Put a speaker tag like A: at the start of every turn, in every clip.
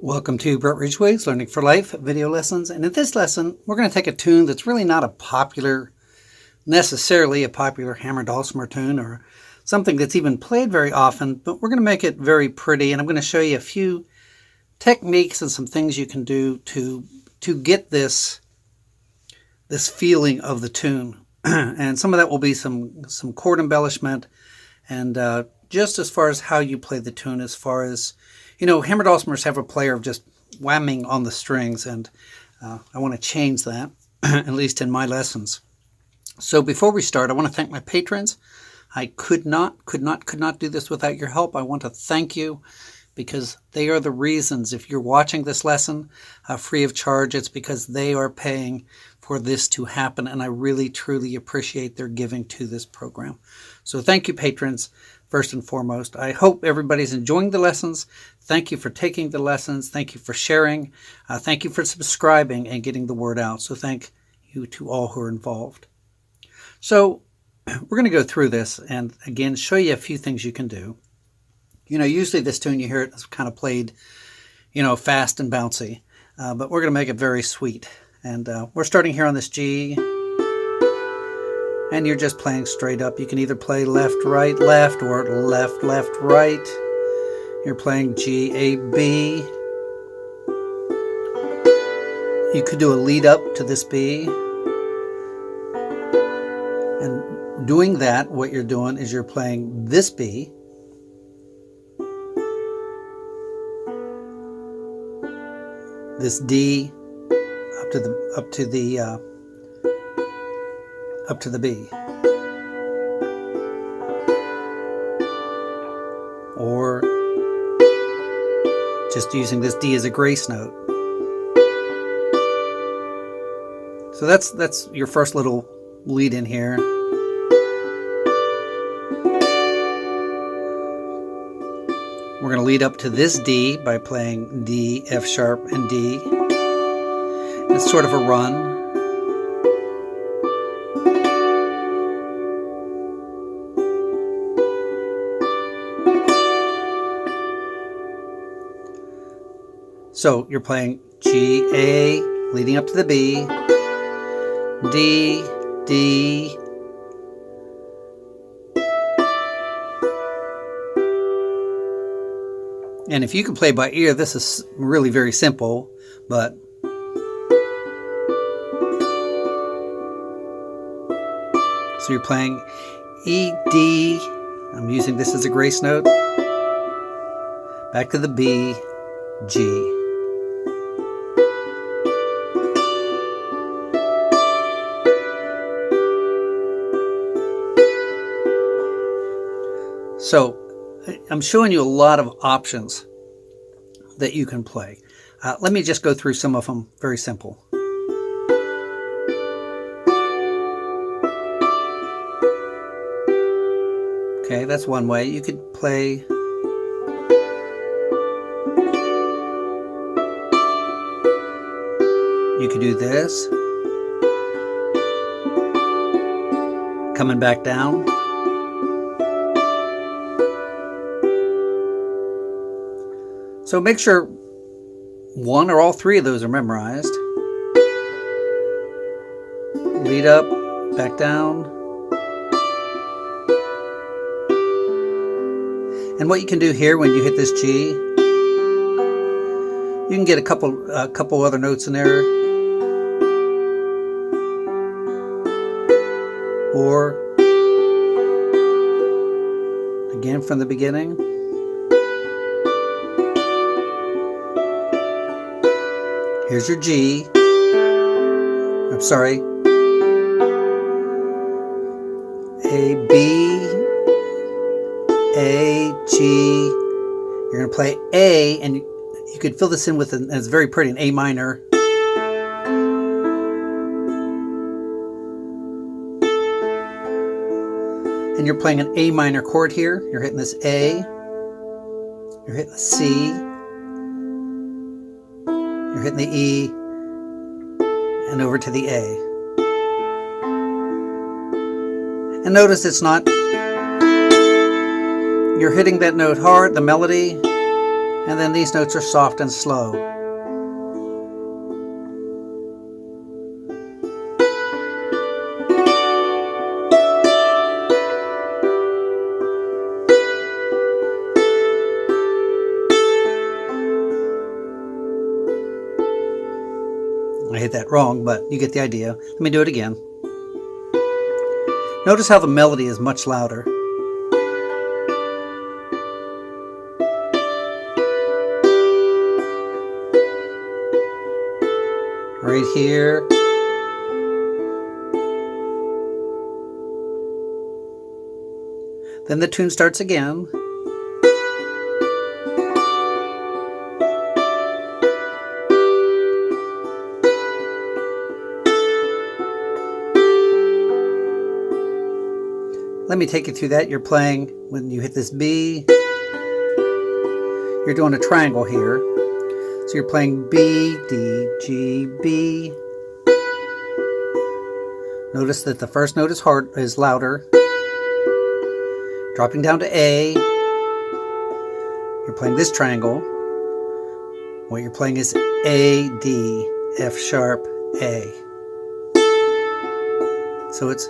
A: Welcome to Ridgeway's Learning for Life video lessons, and in this lesson we're going to take a tune that's really not necessarily a popular hammer dulcimer tune or something that's even played very often, but we're going to make it very pretty, and I'm going to show you a few techniques and some things you can do to get this feeling of the tune. And some of that will be some chord embellishment, and just as far as how you play the tune, as far as, you know, hammer dulcimers have a player of just whamming on the strings, and I want to change that, at least in my lessons. So before we start, I want to thank my patrons. I could not do this without your help. I want to thank you because they are the reasons. If you're watching this lesson free of charge, it's because they are paying for this to happen, and I really, truly appreciate their giving to this program. So thank you, patrons, first and foremost. I hope everybody's enjoying the lessons. Thank you for taking the lessons. Thank you for sharing. Thank you for subscribing and getting the word out. So thank you to all who are involved. So we're going to go through this and, again, show you a few things you can do. You know, usually this tune, you hear it is kind of played, you know, fast and bouncy, but we're going to make it very sweet. And we're starting here on this G, and you're just playing straight up. You can either play left, right, left, or left, left, right. You're playing G, A, B. You could do a lead up to this B. And doing that, what you're doing is you're playing this B, this D, up to the B, or just using this D as a grace note. So that's your first little lead in here. We're going to lead up to this D by playing D, F sharp, and D. It's sort of a run. So you're playing G, A, leading up to the B, D, D, and if you can play by ear, this is really very simple, but so you're playing E, D, I'm using this as a grace note, back to the B, G. So I'm showing you a lot of options that you can play. Let me just go through some of them, very simple. Okay, that's one way. You could play you could do this, coming back down. So make sure one or all three of those are memorized. Lead up, back down. And what you can do here when you hit this G, you can get a couple other notes in there, or again from the beginning. Here's your G. I'm sorry. A, B, A, G. You're going to play A, and you could fill this in with, and it's very pretty, an A minor. And you're playing an A minor chord here. You're hitting this A. You're hitting the C. You're hitting the E. And over to the A. And notice it's not, you're hitting that note hard, the melody, And then these notes are soft and slow. I hit that wrong, but you get the idea. Let me do it again. Notice how the melody is much louder. Right here. Then the tune starts again. Let me take you through that. You're playing, when you hit this B, you're doing a triangle here. So you're playing B, D, G, B. Notice that the first note is louder. Dropping down to A. You're playing this triangle. What you're playing is A, D, F sharp, A. So it's...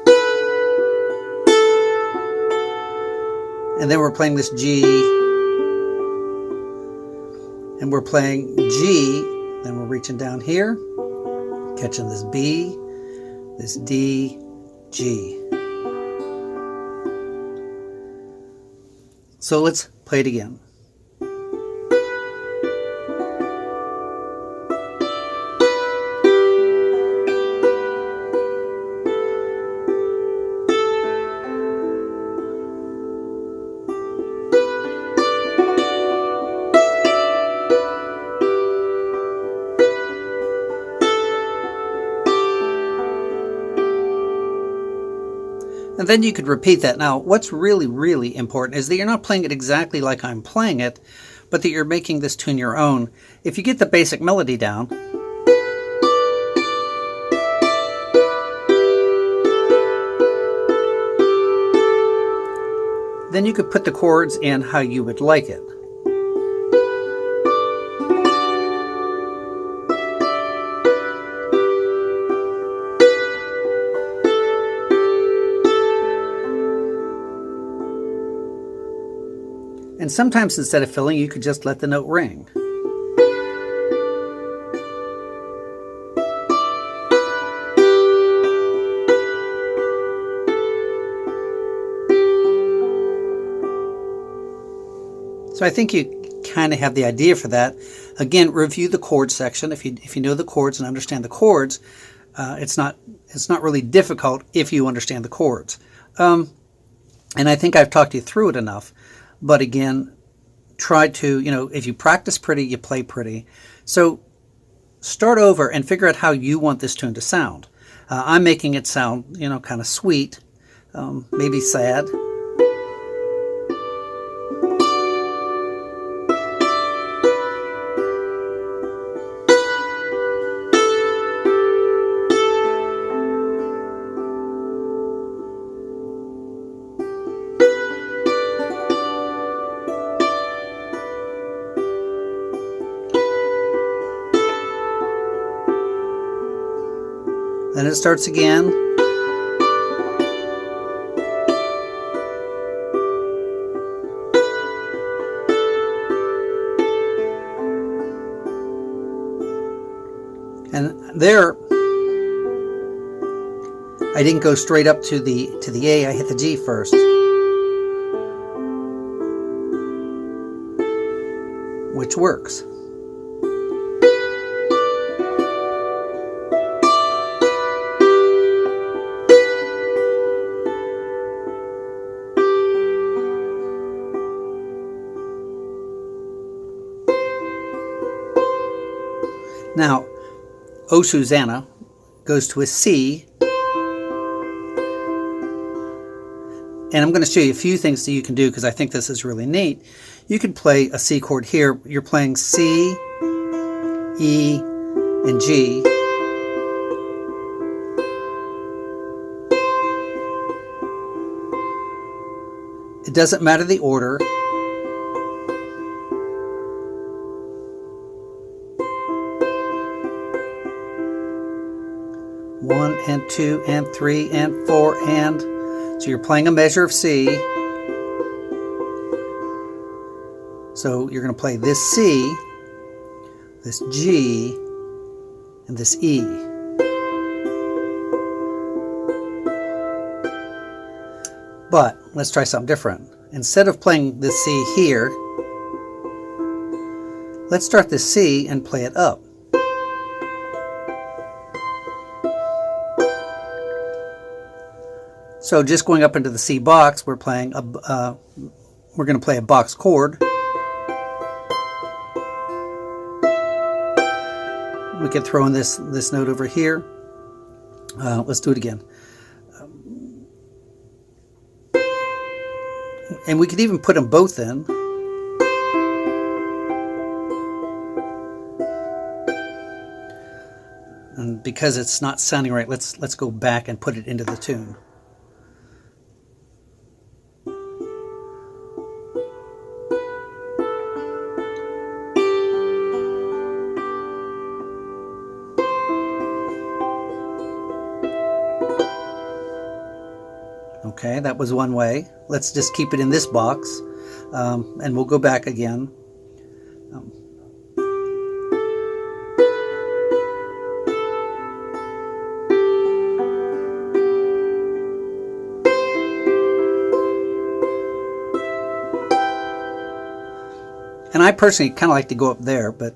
A: And then we're playing this G, and we're playing G, then we're reaching down here, catching this B, this D, G. So let's play it again. And then you could repeat that. Now, what's really, really important is that you're not playing it exactly like I'm playing it, but that you're making this tune your own. If you get the basic melody down, then you could put the chords in how you would like it. And sometimes instead of filling, you could just let the note ring. So I think you kind of have the idea for that. Again, review the chord section. If you know the chords and understand the chords, it's not really difficult if you understand the chords. And I think I've talked you through it enough. But again, try to, if you practice pretty, you play pretty. So start over and figure out how you want this tune to sound. I'm making it sound, kind of sweet, maybe sad. Then it starts again. And there, I didn't go straight up to the A, I hit the G first. Which works. Now, Oh Susanna goes to a C, and I'm going to show you a few things that you can do because I think this is really neat. You could play a C chord here. You're playing C, E, and G. It doesn't matter the order. 1 and 2 and 3 and 4 and. So you're playing a measure of C. So you're going to play this C, this G, and this E. But let's try something different. Instead of playing this C here, let's start this C and play it up. So just going up into the C box, we're going to play a box chord. We could throw in this note over here. Let's do it again. And we could even put them both in. And because it's not sounding right, let's go back and put it into the tune. Okay, that was one way. Let's just keep it in this box, and we'll go back again. And I personally kind of like to go up there, but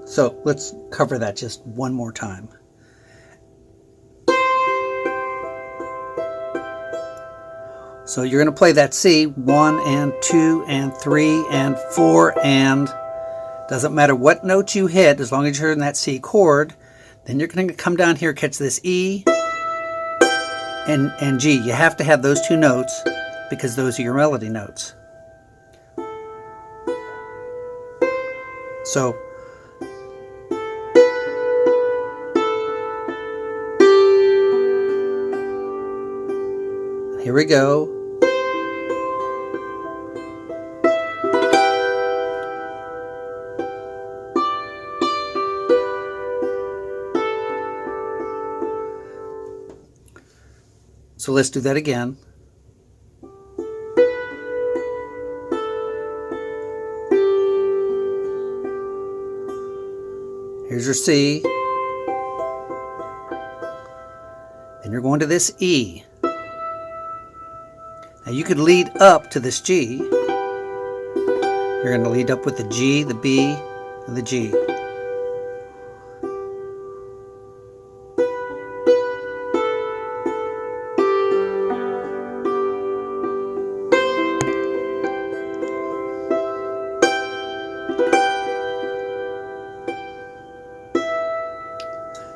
A: so let's cover that just one more time. So you're going to play that C, 1 and 2 and 3 and 4 and. Doesn't matter what note you hit, as long as you're in that C chord. Then you're going to come down here, catch this E and G. You have to have those two notes because those are your melody notes. So here we go. So let's do that again. Here's your C. Then you're going to this E. Now you could lead up to this G. You're going to lead up with the G, the B, and the G.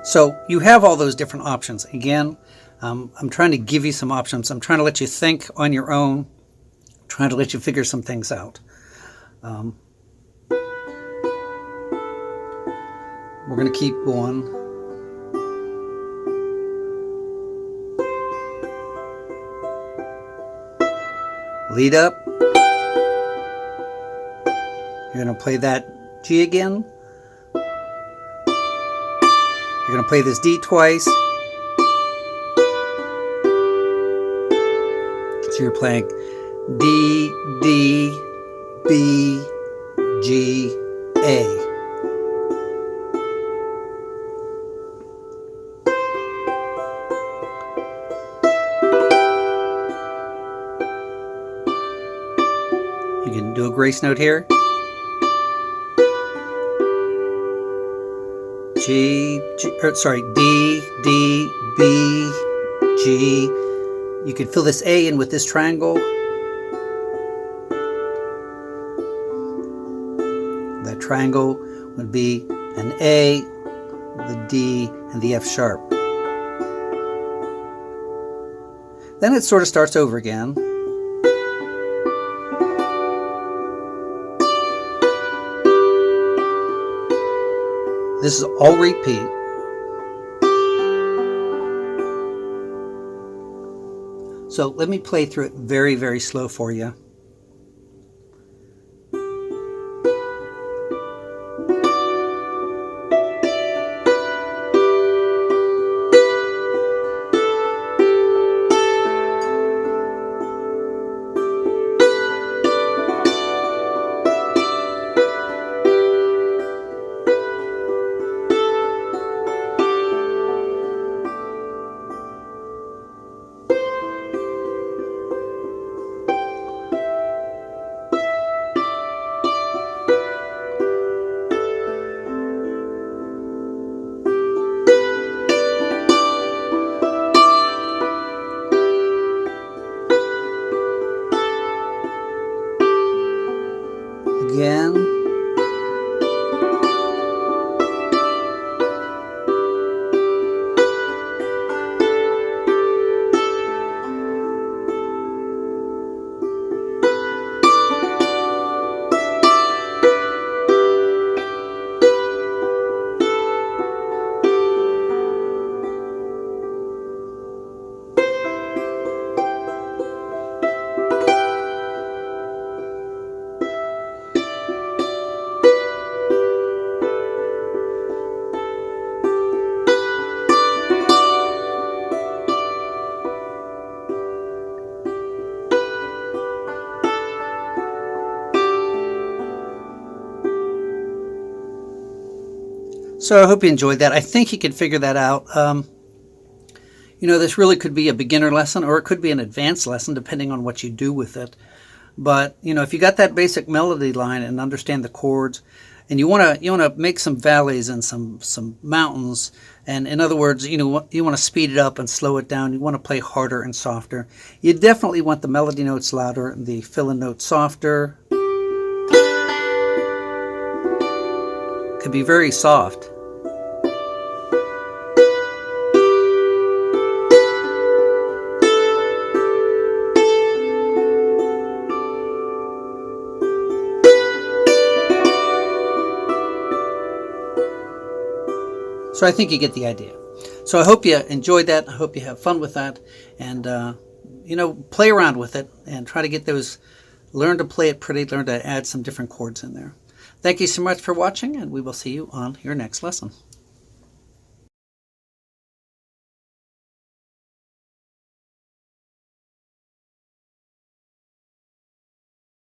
A: So you have all those different options. Again, I'm trying to give you some options. I'm trying to let you think on your own, trying to let you figure some things out. We're going to keep going. Lead up. You're going to play that G again. You're going to play this D twice. So you're playing D, D, B, G, A. You can do a grace note here. D, D, B, G. You could fill this A in with this triangle. That triangle would be an A, the D, and the F sharp. Then it sort of starts over again. This is all repeat. So let me play through it very, very slow for you. Again. So I hope you enjoyed that. I think you can figure that out. This really could be a beginner lesson, or it could be an advanced lesson, depending on what you do with it. But if you got that basic melody line and understand the chords, and you want to make some valleys and some mountains, and in other words, you want to speed it up and slow it down. You want to play harder and softer. You definitely want the melody notes louder and the fill-in notes softer. Could be very soft. So I think you get the idea. So I hope you enjoyed that. I hope you have fun with that. And, play around with it and try to get those, learn to play it pretty, learn to add some different chords in there. Thank you so much for watching, and we will see you on your next lesson.